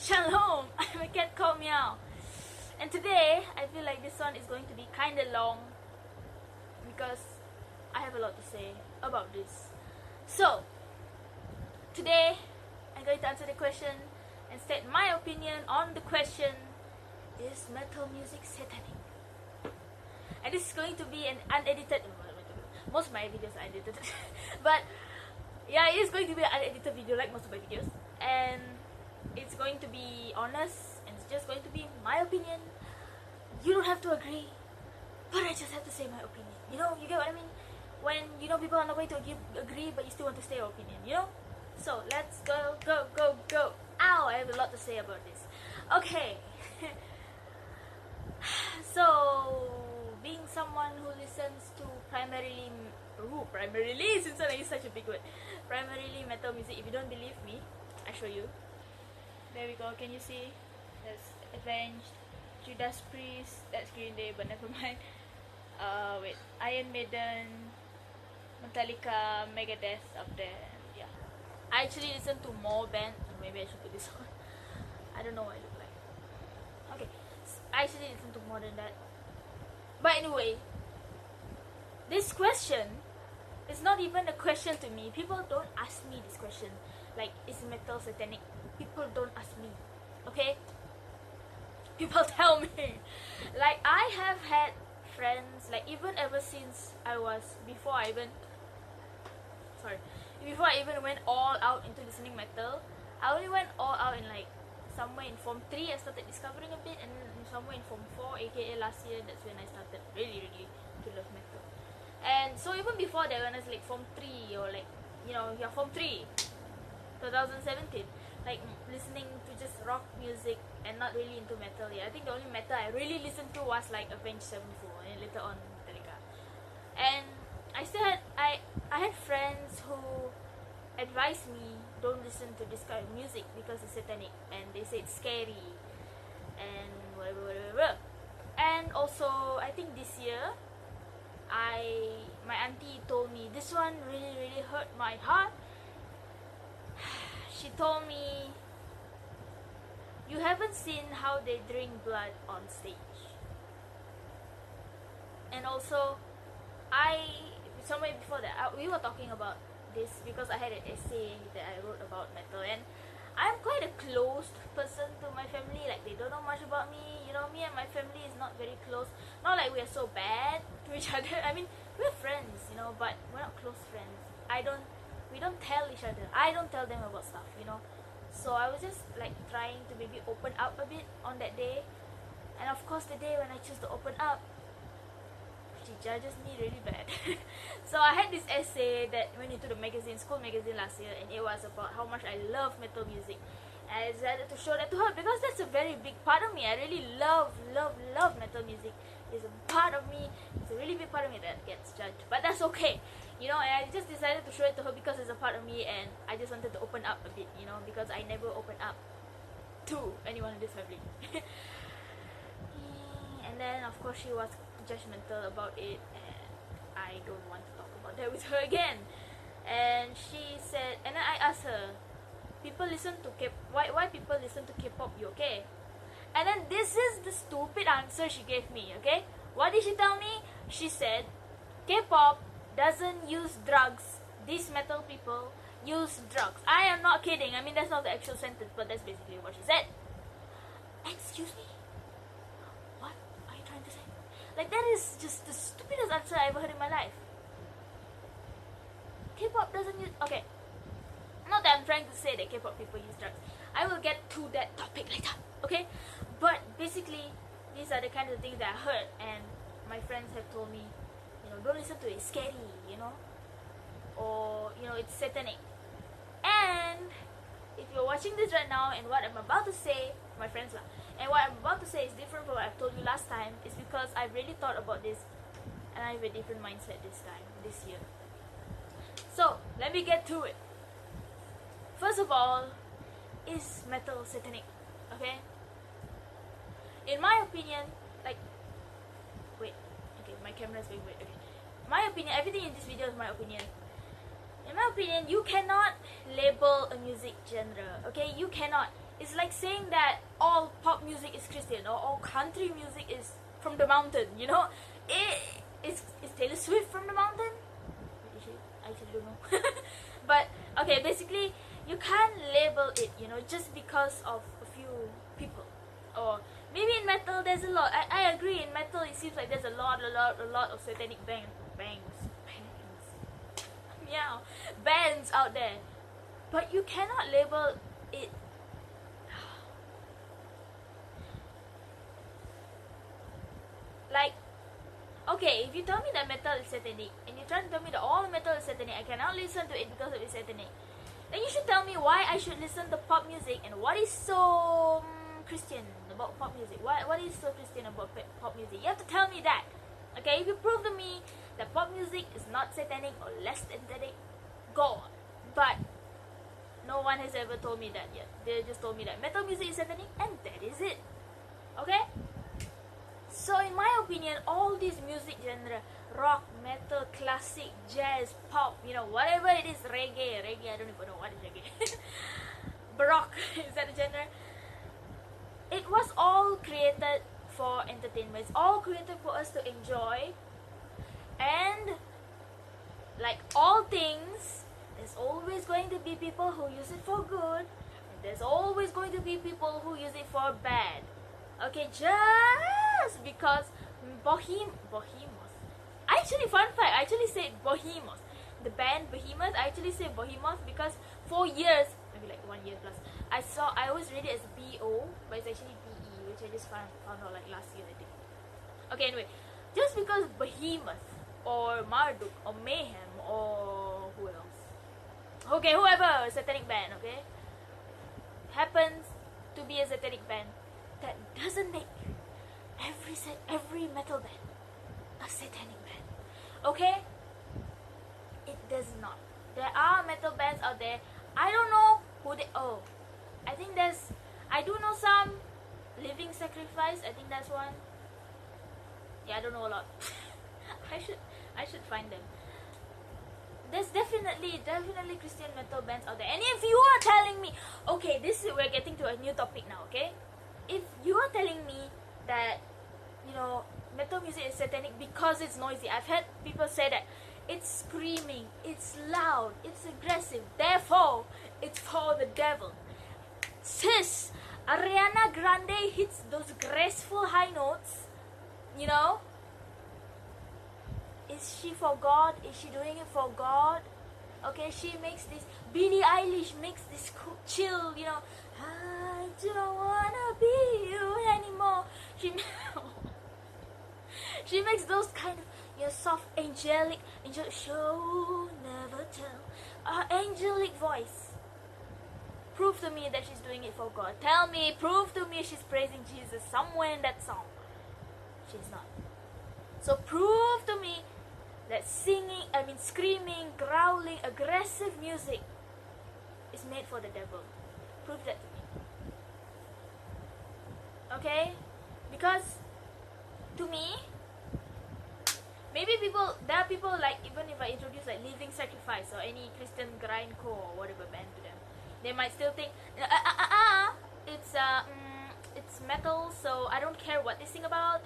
Shalom! My cat called meow. And today, I feel like this one is going to be kinda long because I have a lot to say about this. So, today, I'm going to answer the question and state my opinion on the question: is metal music satanic? And this is going to be an unedited, most of my videos are edited, but yeah, it is going to be an unedited video like most of my videos, and it's going to be honest, and it's just going to be my opinion. You don't have to agree, but I just have to say my opinion. You know, you get what I mean? When you know people are not going to agree, but you still want to say your opinion, you know? So let's go. Ow, I have a lot to say about this. Okay. So, being someone who listens to primarily, since I use such a big word, primarily metal music. If you don't believe me, I show you. There we go. Can you see? That's Avenged, Judas Priest. That's Green Day, but never mind. Wait, Iron Maiden, Metallica, Megadeth up there. Yeah. I actually listen to more bands. Maybe I should put this on. I don't know what I look like. Okay, I actually listen to more than that. But anyway, this question is not even a question to me. People don't ask me this question. Like, is metal satanic? People don't ask me. Okay? People tell me. Like, I have had friends, like, even ever since before I even went all out into listening metal. I only went all out in like somewhere in Form 3 I started discovering a bit, and then somewhere in Form 4, aka last year, that's when I started really to love metal. And so even before that, when I was like Form 3 or like, you know, yeah, Form 3 2017, like listening to just rock music and not really into metal. Yeah, I think the only metal I really listened to was like Avenged Sevenfold and later on Metallica. And I had friends who advised me, don't listen to this kind of music because it's satanic, and they say it's scary and whatever. And also, I think this year, my auntie told me this one really hurt my heart. She told me, you haven't seen how they drink blood on stage. And also, somewhere before that, we were talking about this because I had an essay that I wrote about metal, and I'm quite a closed person to my family. Like, they don't know much about me. You know, me and my family is not very close. Not like we are so bad to each other. I mean, we're friends, you know, but we're not close friends. We don't tell each other. I don't tell them about stuff, you know. So I was just like trying to maybe open up a bit on that day. And of course, the day when I choose to open up, she judges me really bad. So I had this essay that went into the school magazine last year, and it was about how much I love metal music. And I decided to show that to her because that's a very big part of me. I really love metal music. It's a part of me. It's a really big part of me that gets judged, but that's okay, you know. And I just decided to show it to her because it's a part of me, and I just wanted to open up a bit, you know, because I never open up to anyone in this family. And then of course she was judgmental about it, and I don't want to talk about that with her again. And she said, and then I asked her, why people listen to K-pop, you okay? And then this is the stupid answer she gave me, okay? What did she tell me? She said, K-pop doesn't use drugs. These metal people use drugs. I am not kidding. I mean, that's not the actual sentence, but that's basically what she said. Excuse me? What are you trying to say? Like, that is just the stupidest answer I ever heard in my life. K-pop doesn't use... Okay. Not that I'm trying to say that K-pop people use drugs. I will get to that topic later. Okay? But basically, these are the kind of things that I heard. And my friends have told me, you know, don't listen to it. It's scary, you know? Or, you know, it's satanic. And if you're watching this right now, and what I'm about to say, my friends lah, and what I'm about to say is different from what I've told you last time, is because I've really thought about this, and I have a different mindset this year. So, let me get to it. First of all, is metal satanic? Okay? In my opinion, like, wait, okay, my camera is going weird, okay. My opinion, everything in this video is my opinion. In my opinion, you cannot label a music genre, okay? You cannot. It's like saying that all pop music is Christian or all country music is from the mountain, you know? Is Taylor Swift from the mountain? Is she? I actually don't know. But, okay, basically, you can't label it, you know, just because of a few people. Or maybe in metal there's a lot. I agree, in metal it seems like there's a lot of satanic bands. Yeah, bands out there. But you cannot label it. Like, okay, if you tell me that metal is satanic, and you try to tell me that all metal is satanic, I cannot listen to it because of it's satanic, then you should tell me why I should listen to pop music and what is so Christian about pop music. What is so Christian about pop music? You have to tell me that. Okay, if you prove to me that pop music is not satanic or less satanic, go on. But no one has ever told me that yet. They just told me that metal music is satanic, and that is it. Okay? So in my opinion, all these music genre, rock, metal, classic, jazz, pop, you know, whatever it is, reggae, I don't even know what is reggae. Baroque, is that a genre? It was all created for entertainment. It's all created for us to enjoy. And like all things, there's always going to be people who use it for good, and there's always going to be people who use it for bad. Okay, just because Behemoth. Actually, fun fact, I actually said Behemoth. The band Behemoth, I actually said Behemoth because for years, maybe like 1 year plus, I always read it as B-O, but it's actually B-E, which I just found out like last year, I think. Okay, anyway, just because Behemoth, or Marduk, or Mayhem, or who else? Okay, whoever, satanic band, okay? Happens to be a satanic band, that doesn't make every metal band a satanic band. Okay? It does not. There are metal bands out there. I don't know who they. Oh, I do know some. Living Sacrifice, I think that's one. Yeah, I don't know a lot. I should find them. There's definitely Christian metal bands out there. And if you are telling me, okay, we're getting to a new topic now, okay? If you are telling me that, you know, metal music is satanic because it's noisy, I've heard people say that it's screaming, it's loud, it's aggressive, therefore it's for the devil. Sis, Ariana Grande hits those graceful high notes, you know? Is she for God? Is she doing it for God? Okay, she makes this, Billie Eilish makes this cool, chill, you know, I don't wanna be you anymore. She makes those kind of, you know, soft, angelic, show, never tell, angelic voice. Prove to me that she's doing it for God. Tell me, prove to me she's praising Jesus somewhere in that song. She's not. So prove to me that screaming, growling, aggressive music is made for the devil. Prove that to me. Okay? Because to me, maybe there are people like, even if I introduce like Living Sacrifice or any Christian grindcore or whatever band to them, they might still think, it's metal, so I don't care what they sing about.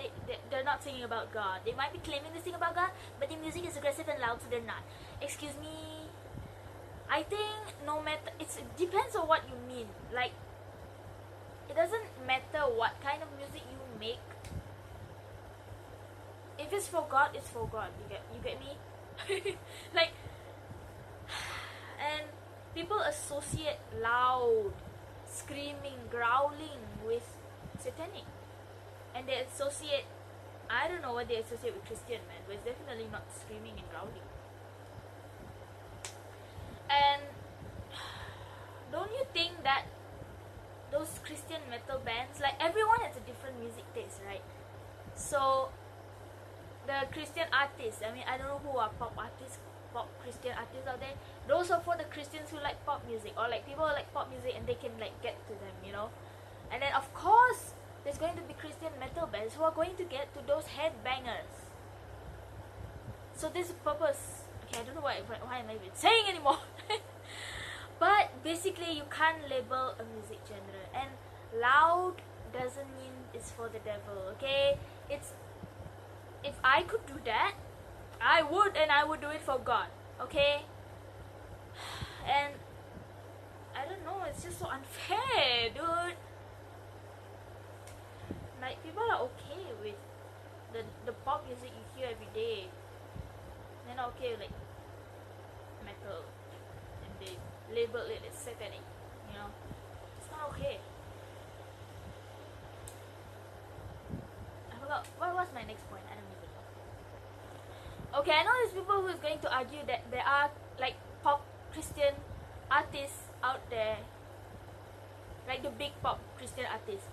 They're not singing about God. They might be claiming to sing about God, but the music is aggressive and loud, so they're not. Excuse me. I think no matter, it depends on what you mean. Like, it doesn't matter what kind of music you make. If it's for God, it's for God. You get me? Like, and people associate loud, screaming, growling with satanic, and they associate, I don't know what they associate with Christian, man, but it's definitely not screaming and growling. And don't you think that those Christian metal bands, like, everyone has a different music taste, right? So the Christian artists, I mean, I don't know who are pop Christian artists out there. Those are for the Christians who like pop music, or like people who like pop music and they can like get to them, you know. And then of course there's going to be Christian metal bands who are going to get to those headbangers. So this purpose, okay, I don't know why am I even saying anymore. But basically you can't label a music genre, and loud doesn't mean it's for the devil, okay? It's, if I could do that, I would, and I would do it for God, okay? And I don't know, it's just so unfair, dude. Like, people are okay with the pop music you hear every day. They're not okay with, like, metal, and they label it as satanic, you know? It's not okay. I forgot, what was my next point? I don't even know. Okay, I know there's people who is going to argue that there are, like, pop Christian artists out there, like the big pop Christian artists,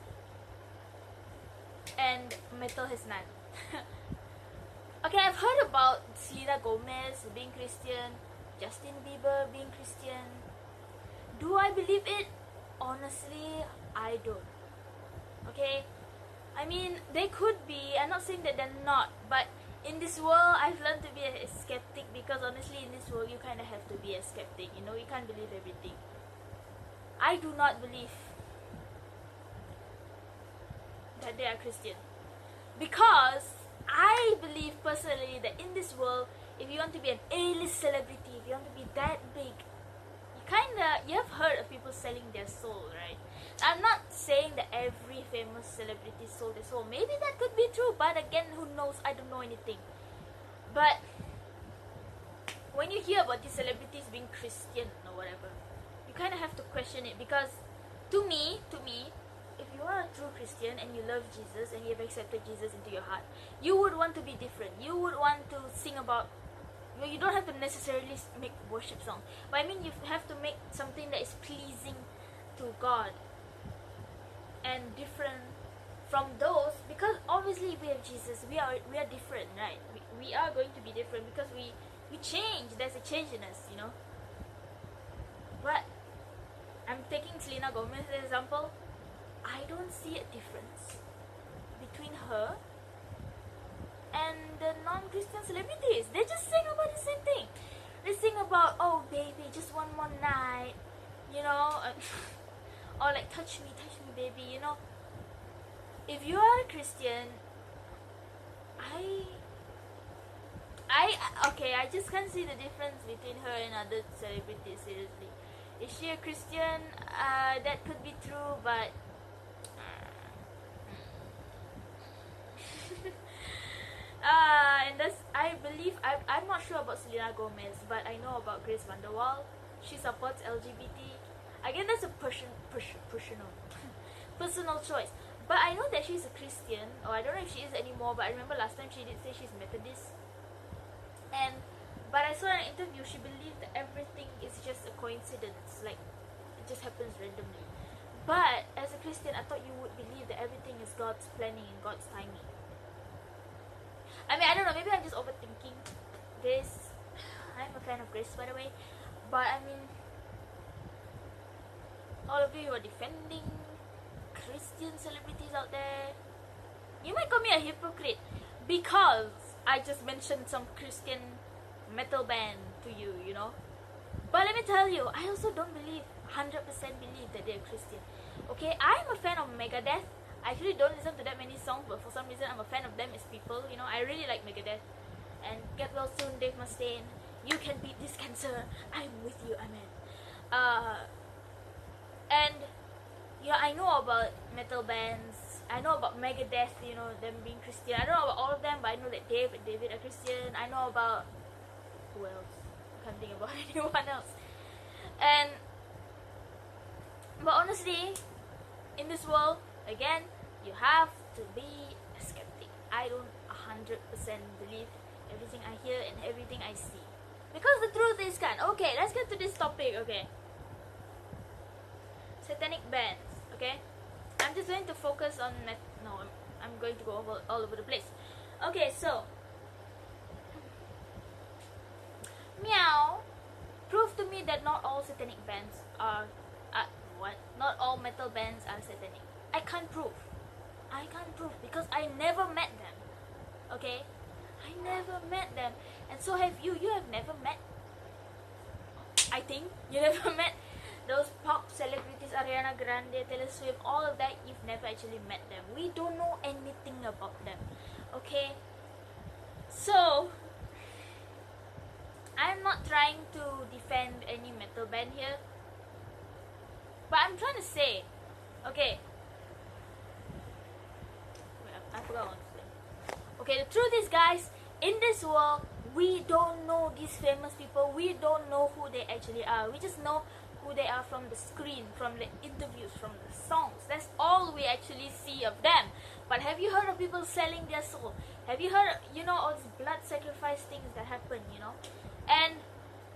and metal has none. Okay, I've heard about Selena Gomez being Christian, Justin Bieber being Christian. Do I believe it? Honestly, I don't. Okay? I mean, they could be. I'm not saying that they're not, but in this world, I've learned to be a skeptic, because honestly, in this world, you kind of have to be a skeptic. You know, you can't believe everything. I do not believe that they are Christian, because I believe personally that in this world, if you want to be an A-list celebrity, if you want to be that big, you have heard of people selling their soul, right? I'm not saying that every famous celebrity sold their soul. Maybe that could be true, but again, who knows? I don't know anything. But when you hear about these celebrities being Christian or whatever, you kind of have to question it, because to me, if you are a true Christian and you love Jesus and you have accepted Jesus into your heart, you would want to be different. You would want to sing about, well, you don't have to necessarily make worship songs, but I mean, you have to make something that is pleasing to God and different from those, because obviously we have Jesus, we are different, right? We are going to be different because we change. There's a change in us, you know. But I'm taking Selena Gomez as an example. I don't see a difference between her and the non-Christian celebrities. They just sing about the same thing. They sing about, oh baby, just one more night, you know, or like touch me baby, you know. If you are a Christian, I just can't see the difference between her and other celebrities, seriously. Is she a Christian? That could be true, but and that's, I believe, I'm not sure about Selena Gomez, but I know about Grace Vanderwaal. She supports LGBT. Again, that's a personal choice. But I know that she's a Christian, or I don't know if she is anymore, but I remember last time she did say she's Methodist. But I saw in an interview, she believed that everything is just a coincidence, like it just happens randomly. But as a Christian, I thought you would believe that everything is God's planning and God's timing. I mean, I don't know, maybe I'm just overthinking this. I'm a fan of Grace, by the way. But I mean, all of you who are defending Christian celebrities out there, you might call me a hypocrite because I just mentioned some Christian metal band to you, you know. But let me tell you, I also don't believe, 100% believe that they're Christian. Okay, I'm a fan of Megadeth. I actually don't listen to that many songs, but for some reason I'm a fan of them as people, you know. I really like Megadeth. And get well soon, Dave Mustaine. You can beat this cancer. I'm with you, amen. And yeah, I know about metal bands. I know about Megadeth, you know, them being Christian. I don't know about all of them, but I know that Dave and David are Christian. I know about, who else? I can't think about anyone else. But honestly, in this world, again, you have to be a skeptic. I don't 100% believe everything I hear and everything I see, because the truth is okay, let's get to this topic. Okay, satanic bands. Okay, I'm just going to focus on I'm going to go all over the place. Okay, so meow, prove to me that not all satanic bands are not all metal bands are satanic. I can't prove because I never met them. Okay, I never met them, and so have you. You have never met, I think you never met those pop celebrities, Ariana Grande, Taylor Swift, all of that, you've never actually met them. We don't know anything about them. Okay? So, I'm not trying to defend any metal band here, but I'm trying to say, okay, wait, I forgot what to say. Okay, the truth is, guys, in this world, we don't know these famous people. We don't know who they actually are. We just know who they are from the screen, from the interviews, from the songs. That's all we actually see of them. But have you heard of people selling their soul? Have you heard, all these blood sacrifice things that happen, And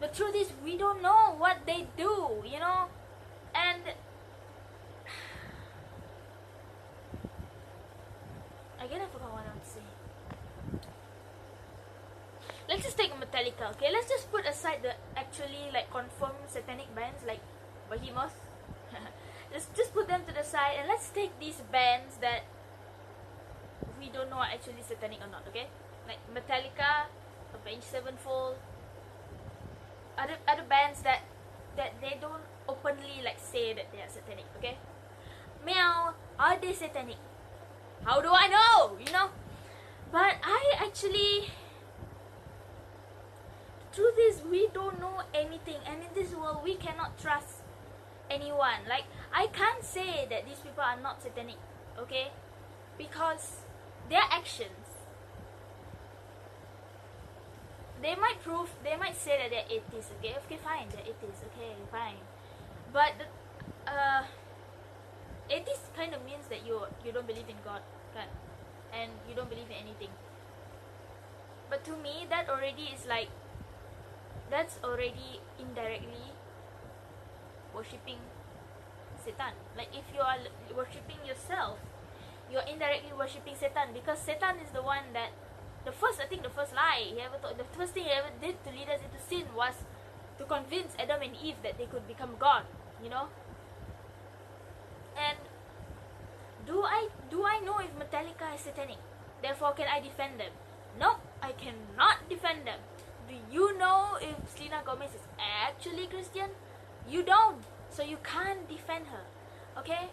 the truth is, we don't know what they do, And again, I forgot what I want to say. Let's just take Metallica, okay? Let's just put aside the actually confirmed satanic bands like Behemoth. just put them to the side, and let's take these bands that we don't know are actually satanic or not, okay? Like Metallica, Avenged Sevenfold, other bands that they don't openly say that they are satanic, okay? Meow, are they satanic? How do I know? But I actually, truth is, we don't know anything, and in this world we cannot trust anyone. I can't say that these people are not satanic, okay? Because their actions, they might say that they're atheists, okay, fine, they're atheists, okay, fine. But atheist kind of means that you don't believe in God, kan? And you don't believe in anything. But to me, that already is that's already indirectly worshipping Satan. If you are worshipping yourself, you're indirectly worshipping Satan, because Satan is the one that the first lie he ever told, the first thing he ever did to lead us into sin was to convince Adam and Eve that they could become God, And do I know if Metallica is satanic? Therefore, can I defend them? No, I cannot defend them. Do you know if Selena Gomez is actually Christian? You don't, so you can't defend her, okay?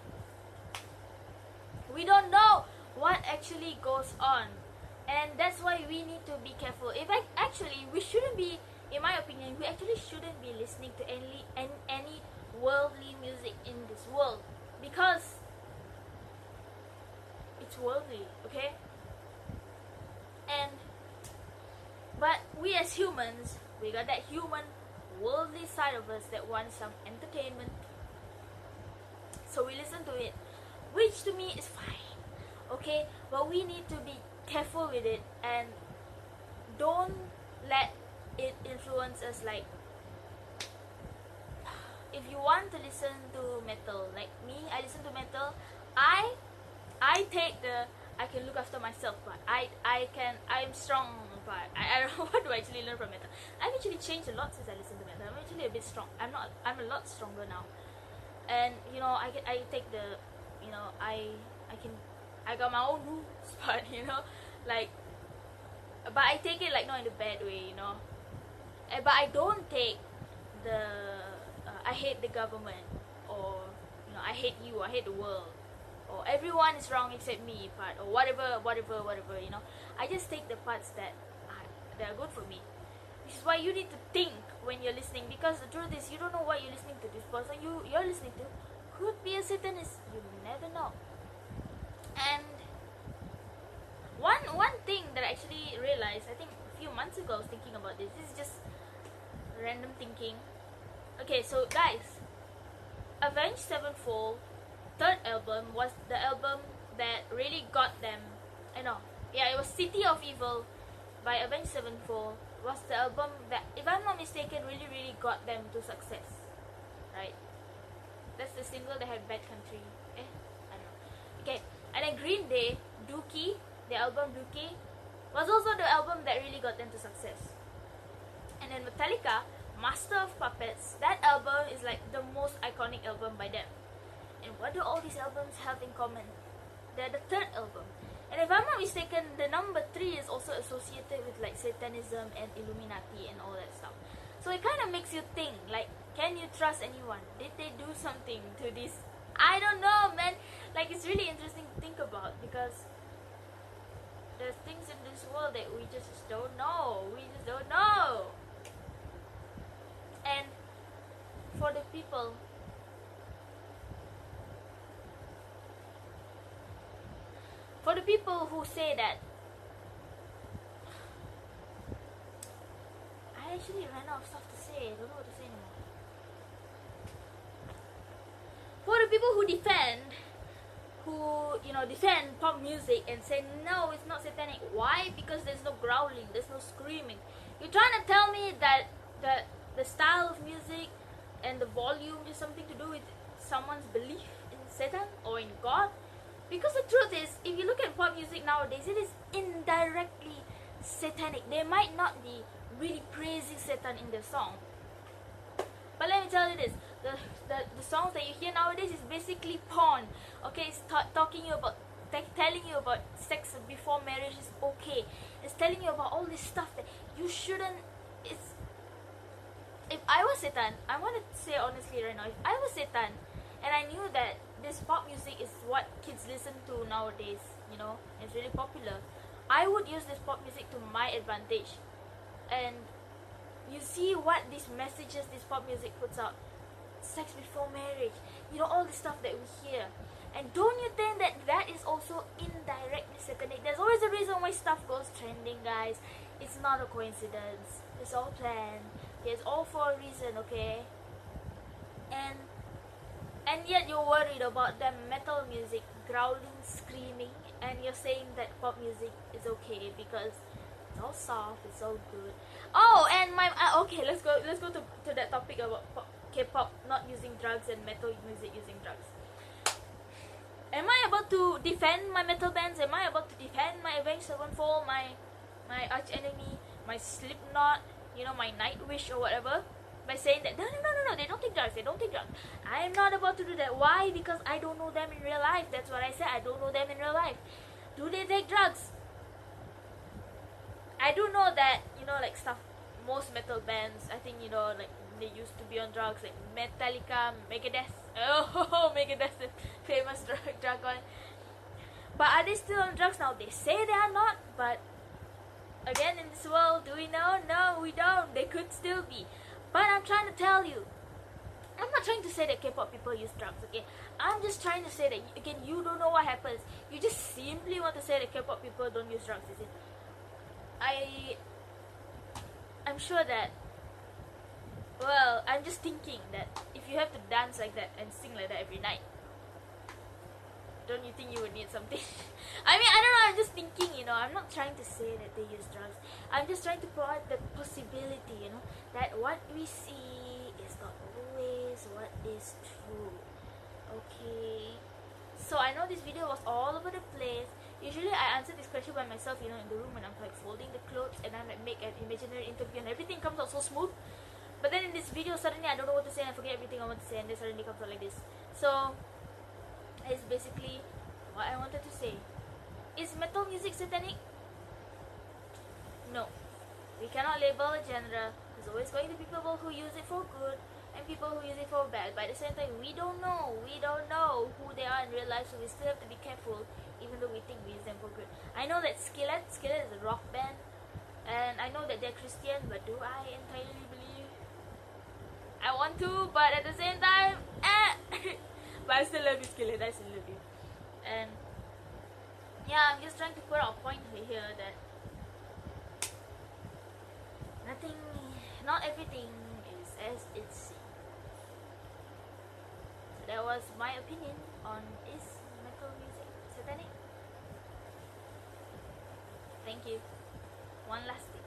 We don't know what actually goes on, and that's why we need to be careful. We shouldn't be, in my opinion, we actually shouldn't be listening to any worldly music in this world, because it's worldly, okay? But we as humans, we got that human, worldly side of us that wants some entertainment. So we listen to it, which to me is fine, okay? But we need to be careful with it, and don't let it influence us. If you want to listen to metal, like me, I listen to metal. I take the I can look after myself part. I'm strong part. I don't know what do I actually learn from metal. I've actually changed a lot since I listened to metal. I'm actually a bit strong. I'm a lot stronger now. And I take the I got my own rules part, but I take it not in a bad way, But I don't take the I hate the government, or I hate you, I hate the world, or everyone is wrong except me part, or whatever, I just take the parts that are good for me. Which is why you need to think when you're listening, because the truth is, you don't know what you're listening to. This person you're listening to could be a Satanist. You never know. And one thing that I actually realized, I think a few months ago, I was thinking about this. This is just random thinking. Okay, so guys, Avenged Sevenfold third album was the album that really got them. It was City of Evil by Avenged Sevenfold was the album that, if I'm not mistaken, really got them to success, right? That's the single that had Bad Country. I don't know. Okay, and then Green Day, Dookie, the album Dookie, was also the album that really got them to success. And then Metallica, Master of Puppets, that album is the most iconic album by them. And what do all these albums have in common? They're the third album. And if I'm not mistaken, the number 3 is also associated with Satanism and Illuminati and all that stuff. So it kind of makes you think, like, can you trust anyone? Did they do something to this? I don't know, man. Like, it's really interesting to think about, because there's things in this world that we just don't know. We just don't know. And for the people who say that, I actually ran out of stuff to say. I don't know what to say anymore. For the people who defend pop music and say no, it's not satanic. Why? Because there's no growling, there's no screaming. You're trying to tell me that the style of music and the volume is something to do with someone's belief in Satan or in God? Because the truth is, if you look at pop music nowadays, it is indirectly satanic. They might not be really praising Satan in their song, but let me tell you this: the songs that you hear nowadays is basically porn. Okay, it's talking you about, telling you about sex before marriage is okay. It's telling you about all this stuff that you shouldn't. It's, if I was Satan, I want to say honestly right now, if I was Satan and I knew that this pop music is what kids listen to nowadays, it's really popular, I would use this pop music to my advantage. And you see what these messages this pop music puts out: sex before marriage, all the stuff that we hear. And don't you think that that is also indirectly satanic? There's always a reason why stuff goes trending, guys. It's not a coincidence. It's all planned. It's all for a reason, okay? And yet you're worried about them metal music growling, screaming, and you're saying that pop music is okay because it's all soft, it's all good. Oh, and okay, let's go to that topic about K-pop not using drugs and metal music using drugs. Am I about to defend my metal bands? Am I about to defend my Avenged Sevenfold, my arch enemy, my Slipknot, my Nightwish or whatever, by saying that no, they don't take drugs, I am not about to do that. Why? Because I don't know them in real life. That's what I said. I don't know them in real life. Do they take drugs? I do know that, like stuff, most metal bands, I think, like they used to be on drugs, like Metallica, Megadeth. Oh, Megadeth, the famous drug one. But are they still on drugs now? They say they are not, but again, in this world, do we know? No, we don't. They could still be. But I'm trying to tell you, I'm not trying to say that K-pop people use drugs, okay? I'm just trying to say that, again, you don't know what happens. You just simply want to say that K-pop people don't use drugs, is it? I'm sure that, well, I'm just thinking that if you have to dance like that and sing like that every night, don't you think you would need something? I mean, I don't know, I'm just thinking, I'm not trying to say that they use drugs. I'm just trying to provide the possibility, that what we see is not always what is true. Okay? So I know this video was all over the place. Usually I answer this question by myself, in the room when I'm like folding the clothes and I like make an imaginary interview and everything comes out so smooth. But then in this video, suddenly I don't know what to say and I forget everything I want to say, and then suddenly comes out like this. So it's basically what I wanted to say. Is metal music satanic? No. We cannot label a genre. There's always going to be people who use it for good and people who use it for bad. But at the same time, we don't know who they are in real life, so we still have to be careful, even though we think we use them for good. I know that Skillet is a rock band, and I know that they're Christian, but do I entirely believe? I want to, but at the same time, but I still love you, Skillet. I still love you. And yeah, I'm just trying to put out a point here that not everything is as it seems. So that was my opinion on is metal music satanic. Thank you. One last thing.